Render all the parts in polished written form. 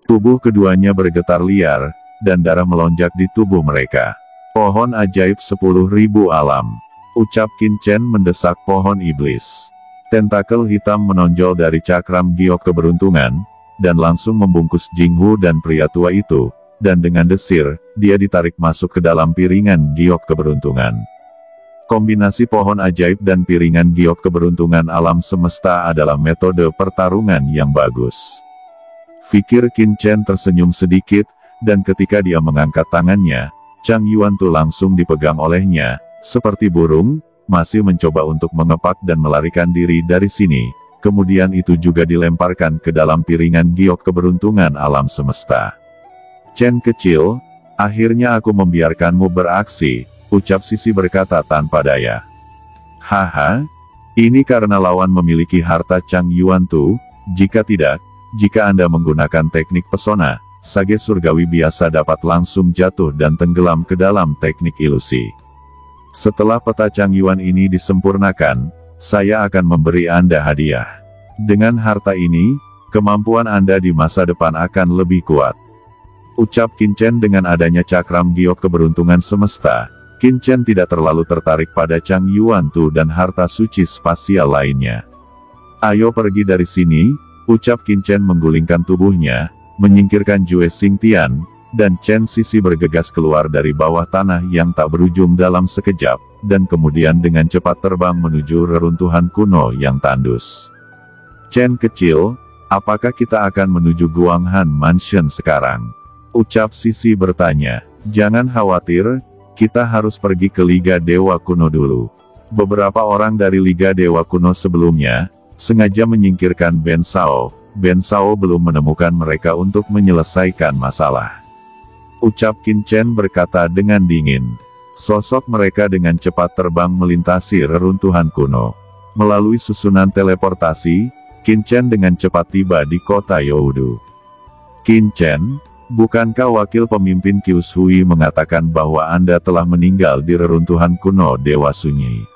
Tubuh keduanya bergetar liar, dan darah melonjak di tubuh mereka. Pohon ajaib 10.000 alam. Ucap Qin Chen mendesak pohon iblis. Tentakel hitam menonjol dari cakram giok keberuntungan, dan langsung membungkus Jinghu dan pria tua itu, dan dengan desir, dia ditarik masuk ke dalam piringan giok keberuntungan. Kombinasi pohon ajaib dan piringan giok keberuntungan alam semesta adalah metode pertarungan yang bagus. Fikir Qin Chen tersenyum sedikit, dan ketika dia mengangkat tangannya, Chang Yuantu langsung dipegang olehnya, seperti burung, masih mencoba untuk mengepak dan melarikan diri dari sini. Kemudian itu juga dilemparkan ke dalam piringan giok keberuntungan alam semesta. Chen kecil, akhirnya aku membiarkanmu beraksi, ucap Sisi berkata tanpa daya. Haha, ini karena lawan memiliki harta Chang Yuantu, jika tidak, jika Anda menggunakan teknik pesona, sage surgawi biasa dapat langsung jatuh dan tenggelam ke dalam teknik ilusi. Setelah peta Chang Yuan ini disempurnakan, saya akan memberi Anda hadiah. Dengan harta ini, kemampuan Anda di masa depan akan lebih kuat. Ucap Qin Chen. Dengan adanya cakram giok keberuntungan semesta, Qin Chen tidak terlalu tertarik pada Chang Yuantu dan harta suci spasial lainnya. Ayo pergi dari sini, ucap Qin Chen menggulingkan tubuhnya, menyingkirkan Jue Xingtian, dan Chen Sisi bergegas keluar dari bawah tanah yang tak berujung dalam sekejap, dan kemudian dengan cepat terbang menuju reruntuhan kuno yang tandus. Chen kecil, apakah kita akan menuju Guanghan Mansion sekarang? Ucap Sisi bertanya. Jangan khawatir, kita harus pergi ke Liga Dewa Kuno dulu. Beberapa orang dari Liga Dewa Kuno sebelumnya, sengaja menyingkirkan Ben Sao. Ben Sao belum menemukan mereka untuk menyelesaikan masalah. Ucap Qin Chen berkata dengan dingin. Sosok mereka dengan cepat terbang melintasi reruntuhan kuno. Melalui susunan teleportasi, Qin Chen dengan cepat tiba di kota Youdu. Qin Chen, bukankah wakil pemimpin Qius Hui mengatakan bahwa Anda telah meninggal di reruntuhan kuno Dewa Sunyi?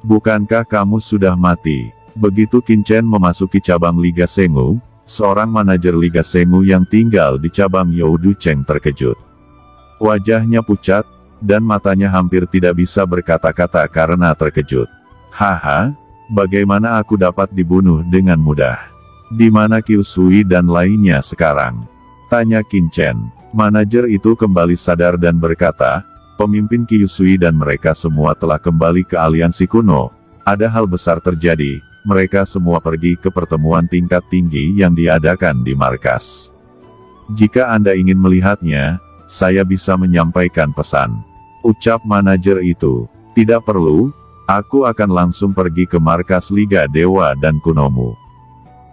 Bukankah kamu sudah mati? Begitu Qin Chen memasuki cabang Liga Sengu, seorang manajer Liga Sengu yang tinggal di cabang Youdu Cheng terkejut. Wajahnya pucat, dan matanya hampir tidak bisa berkata-kata karena terkejut. Haha, bagaimana aku dapat dibunuh dengan mudah? Di mana Qius Hui dan lainnya sekarang? Tanya Qin Chen. Manajer itu kembali sadar dan berkata, pemimpin Qius Hui dan mereka semua telah kembali ke aliansi kuno. Ada hal besar terjadi. Mereka semua pergi ke pertemuan tingkat tinggi yang diadakan di markas. Jika Anda ingin melihatnya, saya bisa menyampaikan pesan. Ucap manajer itu. Tidak perlu, aku akan langsung pergi ke markas Liga Dewa dan Kunomu.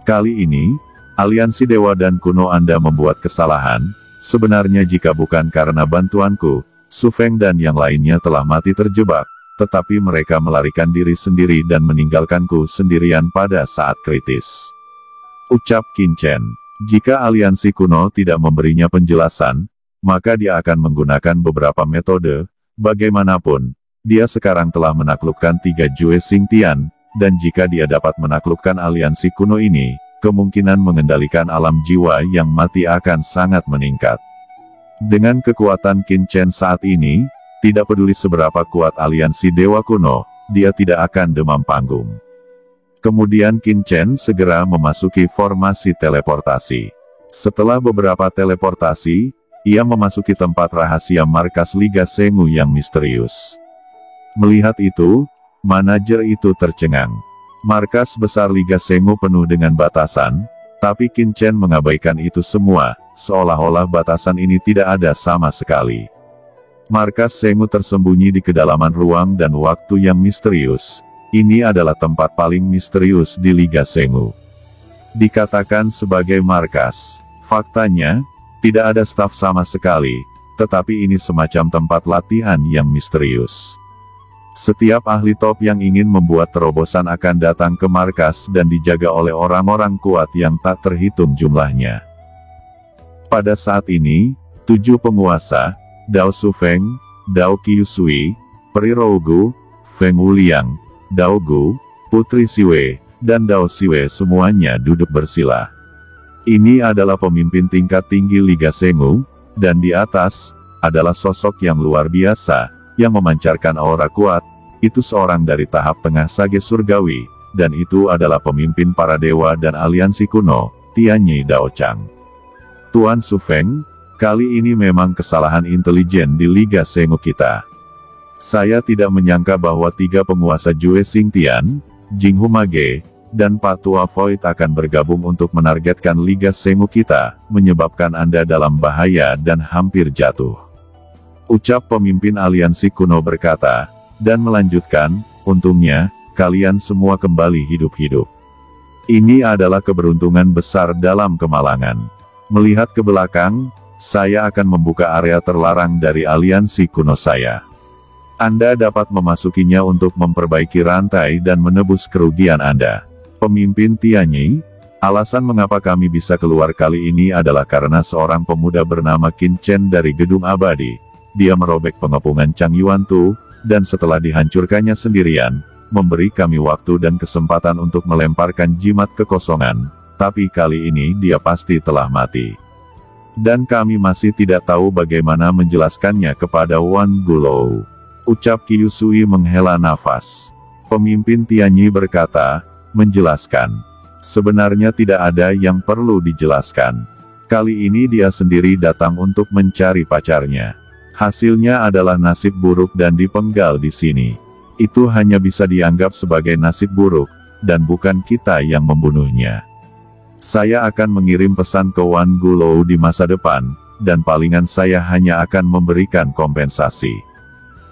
Kali ini, aliansi Dewa dan Kuno Anda membuat kesalahan. Sebenarnya jika bukan karena bantuanku, Su Feng dan yang lainnya telah mati terjebak. Tetapi mereka melarikan diri sendiri dan meninggalkanku sendirian pada saat kritis. Ucap Qin Chen. Jika aliansi kuno tidak memberinya penjelasan, maka dia akan menggunakan beberapa metode. Bagaimanapun, dia sekarang telah menaklukkan 3 Jue Xingtian, dan jika dia dapat menaklukkan aliansi kuno ini, kemungkinan mengendalikan alam jiwa yang mati akan sangat meningkat. Dengan kekuatan Qin Chen saat ini, tidak peduli seberapa kuat aliansi Dewa Kuno, dia tidak akan demam panggung. Kemudian Qin Chen segera memasuki formasi teleportasi. Setelah beberapa teleportasi, ia memasuki tempat rahasia markas Liga Sengu yang misterius. Melihat itu, manajer itu tercengang. Markas besar Liga Sengu penuh dengan batasan, tapi Qin Chen mengabaikan itu semua, seolah-olah batasan ini tidak ada sama sekali. Markas Sengu tersembunyi di kedalaman ruang dan waktu yang misterius. Ini adalah tempat paling misterius di Liga Sengu. Dikatakan sebagai markas. Faktanya, tidak ada staf sama sekali, tetapi ini semacam tempat latihan yang misterius. Setiap ahli top yang ingin membuat terobosan akan datang ke markas dan dijaga oleh orang-orang kuat yang tak terhitung jumlahnya. Pada saat ini, 7 penguasa, Dao Su Feng, Dao Qius Hui, Peri Rougu, Feng Wuliang, Dao Gu, Putri Siwei, dan Dao Siwei semuanya duduk bersila. Ini adalah pemimpin tingkat tinggi Liga Sengu, dan di atas, adalah sosok yang luar biasa, yang memancarkan aura kuat. Itu seorang dari tahap tengah Sage Surgawi, dan itu adalah pemimpin para dewa dan aliansi kuno, Tianyi Daochang. Tuan Su Feng, kali ini memang kesalahan intelijen di Liga Sengu kita. Saya tidak menyangka bahwa 3 penguasa Jue Xingtian, Jinghu Mage, dan Pak Tua Void akan bergabung untuk menargetkan Liga Sengu kita, menyebabkan Anda dalam bahaya dan hampir jatuh. Ucap pemimpin aliansi kuno berkata, dan melanjutkan, untungnya, kalian semua kembali hidup-hidup. Ini adalah keberuntungan besar dalam kemalangan. Melihat ke belakang, saya akan membuka area terlarang dari aliansi kuno saya. Anda dapat memasukinya untuk memperbaiki rantai dan menebus kerugian Anda. Pemimpin Tianyi, alasan mengapa kami bisa keluar kali ini adalah karena seorang pemuda bernama Qin Chen dari Gedung Abadi. Dia merobek pengepungan Chang Yuantu, dan setelah dihancurkannya sendirian, memberi kami waktu dan kesempatan untuk melemparkan jimat kekosongan, tapi kali ini dia pasti telah mati. Dan kami masih tidak tahu bagaimana menjelaskannya kepada Wan Gulou. Ucap Qiu Sui menghela nafas. Pemimpin Tianyi berkata, menjelaskan. Sebenarnya tidak ada yang perlu dijelaskan. Kali ini dia sendiri datang untuk mencari pacarnya. Hasilnya adalah nasib buruk dan dipenggal di sini. Itu hanya bisa dianggap sebagai nasib buruk, dan bukan kita yang membunuhnya. Saya akan mengirim pesan ke Wan Gulou di masa depan, dan palingan saya hanya akan memberikan kompensasi.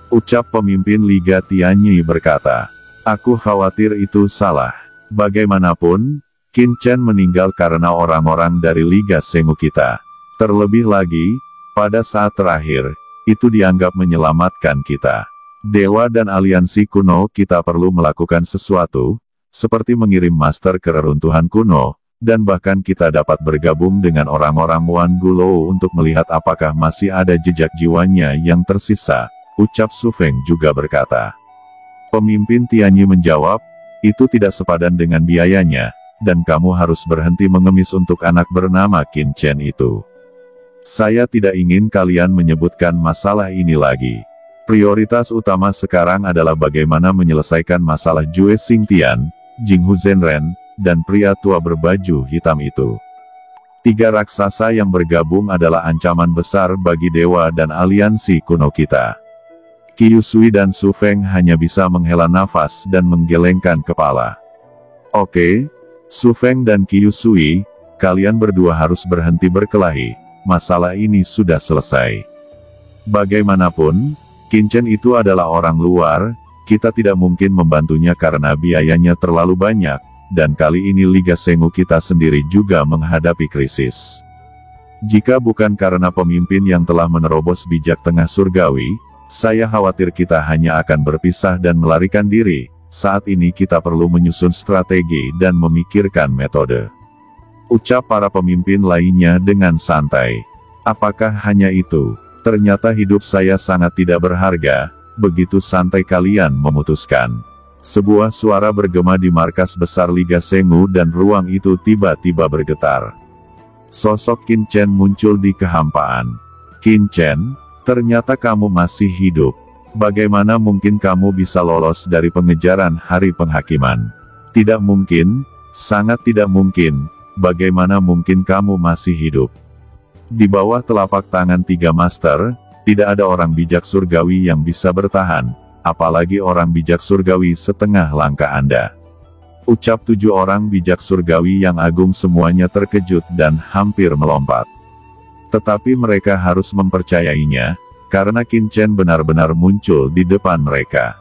Ucap pemimpin Liga Tianyi berkata, aku khawatir itu salah. Bagaimanapun, Qin Chen meninggal karena orang-orang dari Liga Sengu kita. Terlebih lagi, pada saat terakhir, itu dianggap menyelamatkan kita. Dewa dan aliansi kuno kita perlu melakukan sesuatu, seperti mengirim master ke reruntuhan kuno, dan bahkan kita dapat bergabung dengan orang-orang Wan Gulou untuk melihat apakah masih ada jejak jiwanya yang tersisa, ucap Su Feng juga berkata. Pemimpin Tianyi menjawab, itu tidak sepadan dengan biayanya, dan kamu harus berhenti mengemis untuk anak bernama Qin Chen itu. Saya tidak ingin kalian menyebutkan masalah ini lagi. Prioritas utama sekarang adalah bagaimana menyelesaikan masalah Jue Xingtian, Jinghu Zhenren, dan pria tua berbaju hitam itu. 3 raksasa yang bergabung adalah ancaman besar bagi dewa dan aliansi kuno kita. Qiu Sui dan Su Feng hanya bisa menghela nafas dan menggelengkan kepala. Oke, Su Feng dan Qiu Sui, kalian berdua harus berhenti berkelahi. Masalah ini sudah selesai. Bagaimanapun, Qin Chen itu adalah orang luar, kita tidak mungkin membantunya karena biayanya terlalu banyak, dan kali ini Liga Sengu kita sendiri juga menghadapi krisis. Jika bukan karena pemimpin yang telah menerobos bijak tengah surgawi, saya khawatir kita hanya akan berpisah dan melarikan diri. Saat ini kita perlu menyusun strategi dan memikirkan metode. Ucap para pemimpin lainnya dengan santai. Apakah hanya itu? Ternyata hidup saya sangat tidak berharga, begitu santai kalian memutuskan. Sebuah suara bergema di markas besar Liga Sengu dan ruang itu tiba-tiba bergetar. Sosok Qin Chen muncul di kehampaan. Qin Chen, ternyata kamu masih hidup. Bagaimana mungkin kamu bisa lolos dari pengejaran hari penghakiman? Tidak mungkin, sangat tidak mungkin. Bagaimana mungkin kamu masih hidup? Di bawah telapak tangan 3 master, tidak ada orang bijak surgawi yang bisa bertahan, apalagi orang bijak surgawi setengah langkah Anda. Ucap 7 orang bijak surgawi yang agung semuanya terkejut dan hampir melompat. Tetapi mereka harus mempercayainya, karena Qin Chen benar-benar muncul di depan mereka.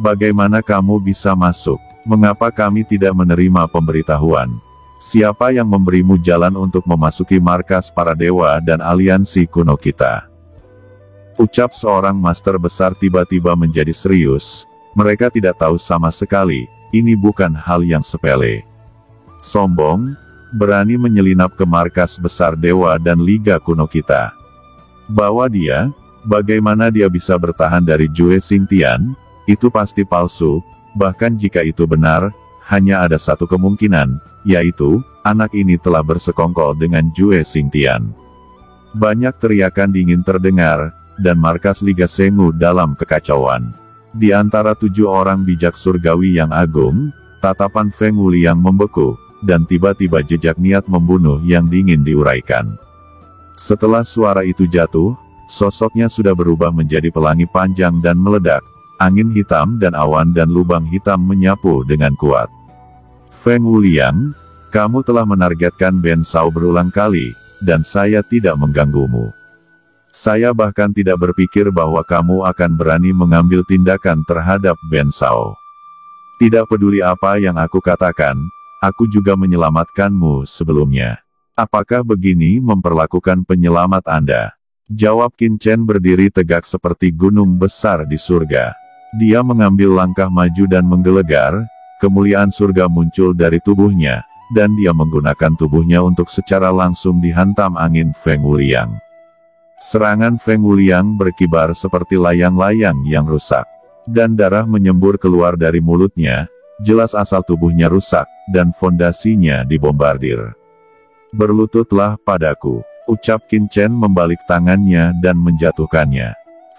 Bagaimana kamu bisa masuk? Mengapa kami tidak menerima pemberitahuan? Siapa yang memberimu jalan untuk memasuki markas para dewa dan aliansi kuno kita? Ucap seorang master besar tiba-tiba menjadi serius. Mereka tidak tahu sama sekali, ini bukan hal yang sepele. Sombong, berani menyelinap ke markas besar dewa dan liga kuno kita. Bawa dia, bagaimana dia bisa bertahan dari Jue Xingtian? Itu pasti palsu, bahkan jika itu benar, hanya ada satu kemungkinan, yaitu, anak ini telah bersekongkol dengan Jue Xingtian. Banyak teriakan dingin terdengar, dan markas Liga Shengwu dalam kekacauan. Di antara 7 orang bijak surgawi yang agung, tatapan Feng Wuliang membeku, dan tiba-tiba jejak niat membunuh yang dingin diuraikan. Setelah suara itu jatuh, sosoknya sudah berubah menjadi pelangi panjang dan meledak, angin hitam dan awan dan lubang hitam menyapu dengan kuat. Feng Wuliang, kamu telah menargetkan Ben Shao berulang kali, dan saya tidak mengganggumu. Saya bahkan tidak berpikir bahwa kamu akan berani mengambil tindakan terhadap Ben Shao. Tidak peduli apa yang aku katakan, aku juga menyelamatkanmu sebelumnya. Apakah begini memperlakukan penyelamat Anda? Jawab Qin Chen berdiri tegak seperti gunung besar di surga. Dia mengambil langkah maju dan menggelegar, kemuliaan surga muncul dari tubuhnya, dan dia menggunakan tubuhnya untuk secara langsung dihantam angin Feng Wuliang. Serangan Feng Wuliang berkibar seperti layang-layang yang rusak, dan darah menyembur keluar dari mulutnya, jelas asal tubuhnya rusak, dan fondasinya dibombardir. Berlututlah padaku, ucap Qin Chen membalik tangannya dan menjatuhkannya.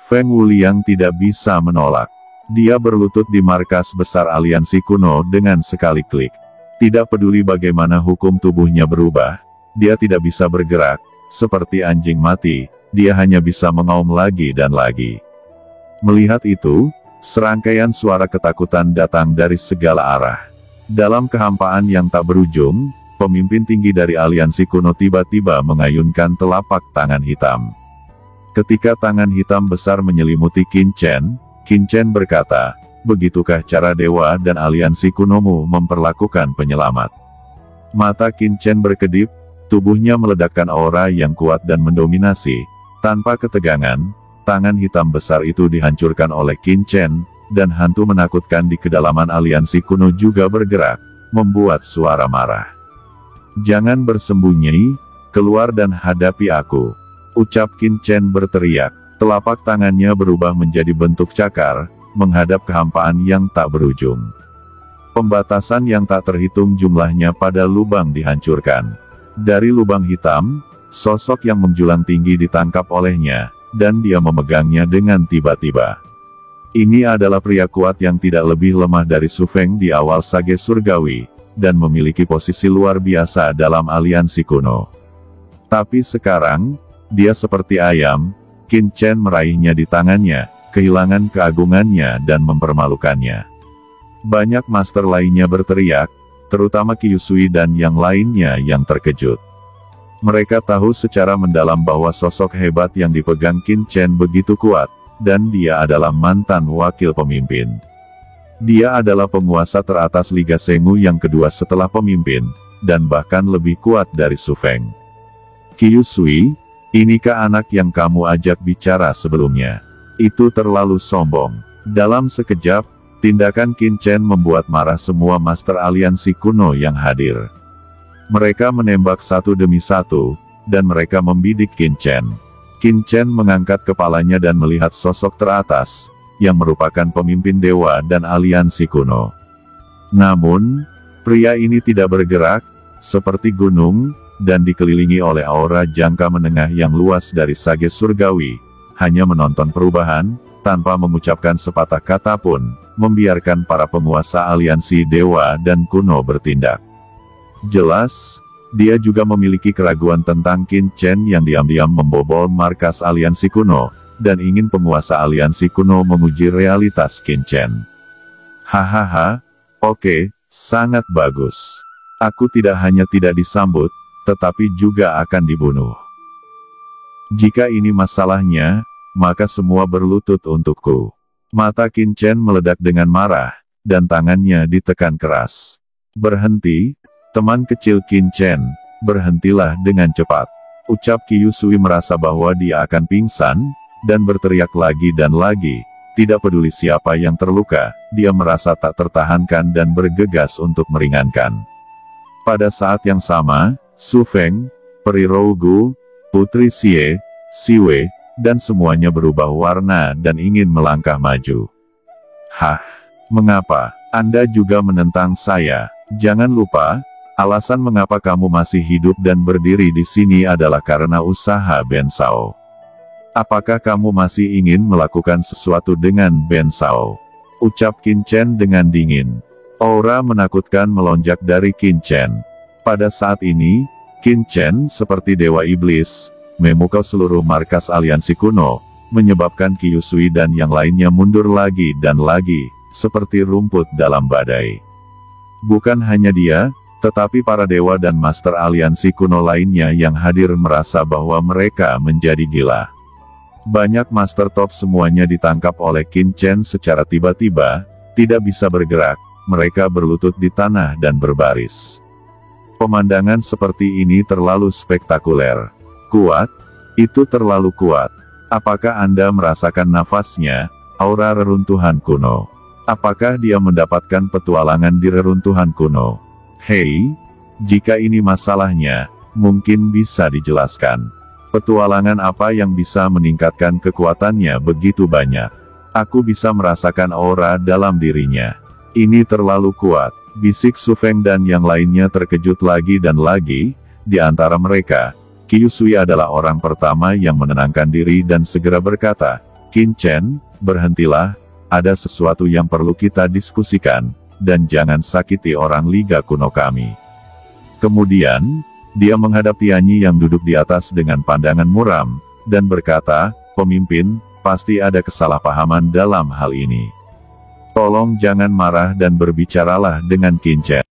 Feng Wuliang tidak bisa menolak. Dia berlutut di markas besar aliansi kuno dengan sekali klik. Tidak peduli bagaimana hukum tubuhnya berubah, dia tidak bisa bergerak, seperti anjing mati. Dia hanya bisa mengaum lagi dan lagi. Melihat itu, serangkaian suara ketakutan datang dari segala arah. Dalam kehampaan yang tak berujung, pemimpin tinggi dari aliansi kuno tiba-tiba mengayunkan telapak tangan hitam. Ketika tangan hitam besar menyelimuti Qin Chen berkata, begitukah cara dewa dan aliansi kunomu memperlakukan penyelamat? Mata Qin Chen berkedip, tubuhnya meledakkan aura yang kuat dan mendominasi. Tanpa ketegangan, tangan hitam besar itu dihancurkan oleh Qin Chen, dan hantu menakutkan di kedalaman aliansi kuno juga bergerak, membuat suara marah. Jangan bersembunyi, keluar dan hadapi aku, ucap Qin Chen berteriak. Telapak tangannya berubah menjadi bentuk cakar, menghadap kehampaan yang tak berujung. Pembatasan yang tak terhitung jumlahnya pada lubang dihancurkan. Dari lubang hitam, sosok yang menjulang tinggi ditangkap olehnya, dan dia memegangnya dengan tiba-tiba. Ini adalah pria kuat yang tidak lebih lemah dari Su Feng di awal sage surgawi, dan memiliki posisi luar biasa dalam aliansi kuno. Tapi sekarang, dia seperti ayam. Qin Chen meraihnya di tangannya, kehilangan keagungannya dan mempermalukannya. Banyak master lainnya berteriak, terutama Qiu Sui dan yang lainnya yang terkejut. Mereka tahu secara mendalam bahwa sosok hebat yang dipegang Qin Chen begitu kuat, dan dia adalah mantan wakil pemimpin. Dia adalah penguasa teratas Liga Shengwu yang kedua setelah pemimpin, dan bahkan lebih kuat dari Su Feng. Qiu Sui, inikah anak yang kamu ajak bicara sebelumnya? Itu terlalu sombong. Dalam sekejap, tindakan Qin Chen membuat marah semua master aliansi kuno yang hadir. Mereka menembak satu demi satu, dan mereka membidik Qin Chen. Qin Chen mengangkat kepalanya dan melihat sosok teratas, yang merupakan pemimpin dewa dan aliansi kuno. Namun, pria ini tidak bergerak, seperti gunung, dan dikelilingi oleh aura jangka menengah yang luas dari sage surgawi, hanya menonton perubahan, tanpa mengucapkan sepatah kata pun, membiarkan para penguasa aliansi dewa dan kuno bertindak. Jelas, dia juga memiliki keraguan tentang Qin Chen yang diam-diam membobol markas aliansi kuno, dan ingin penguasa aliansi kuno menguji realitas Qin Chen. Hahaha, oke, sangat bagus. Aku tidak hanya tidak disambut, tetapi juga akan dibunuh. Jika ini masalahnya, maka semua berlutut untukku. Mata Qin Chen meledak dengan marah, dan tangannya ditekan keras. Berhenti, teman kecil Qin Chen, berhentilah dengan cepat. Ucap Qiu Sui merasa bahwa dia akan pingsan, dan berteriak lagi dan lagi. Tidak peduli siapa yang terluka, dia merasa tak tertahankan dan bergegas untuk meringankan. Pada saat yang sama, Su Feng, Peri Rougu, Putri Xie, Siwei, dan semuanya berubah warna dan ingin melangkah maju. Hah? Mengapa? Anda juga menentang saya? Jangan lupa, Alasan mengapa kamu masih hidup dan berdiri di sini adalah karena usaha Ben Shao. Apakah kamu masih ingin melakukan sesuatu dengan Ben Shao? Ucap Qin Chen dengan dingin. Aura menakutkan melonjak dari Qin Chen. Pada saat ini, Qin Chen seperti dewa iblis, memukau seluruh markas aliansi kuno, menyebabkan Qi Yusui dan yang lainnya mundur lagi dan lagi, seperti rumput dalam badai. Bukan hanya dia, tetapi para dewa dan master aliansi kuno lainnya yang hadir merasa bahwa mereka menjadi gila. Banyak master top semuanya ditangkap oleh Qin Chen secara tiba-tiba, tidak bisa bergerak, mereka berlutut di tanah dan berbaris. Pemandangan seperti ini terlalu spektakuler. Kuat? Itu terlalu kuat. Apakah Anda merasakan nafasnya, aura reruntuhan kuno? Apakah dia mendapatkan petualangan di reruntuhan kuno? Hei, jika ini masalahnya, mungkin bisa dijelaskan. Petualangan apa yang bisa meningkatkan kekuatannya begitu banyak? Aku bisa merasakan aura dalam dirinya. Ini terlalu kuat, bisik Su Feng dan yang lainnya terkejut lagi dan lagi. Di antara mereka, Qi Yusui adalah orang pertama yang menenangkan diri dan segera berkata, Qin Chen, berhentilah, ada sesuatu yang perlu kita diskusikan. Dan jangan sakiti orang Liga Kuno kami. Kemudian, dia menghadap Tianyi yang duduk di atas dengan pandangan muram, dan berkata, pemimpin, pasti ada kesalahpahaman dalam hal ini. Tolong jangan marah dan berbicaralah dengan Qin Chen.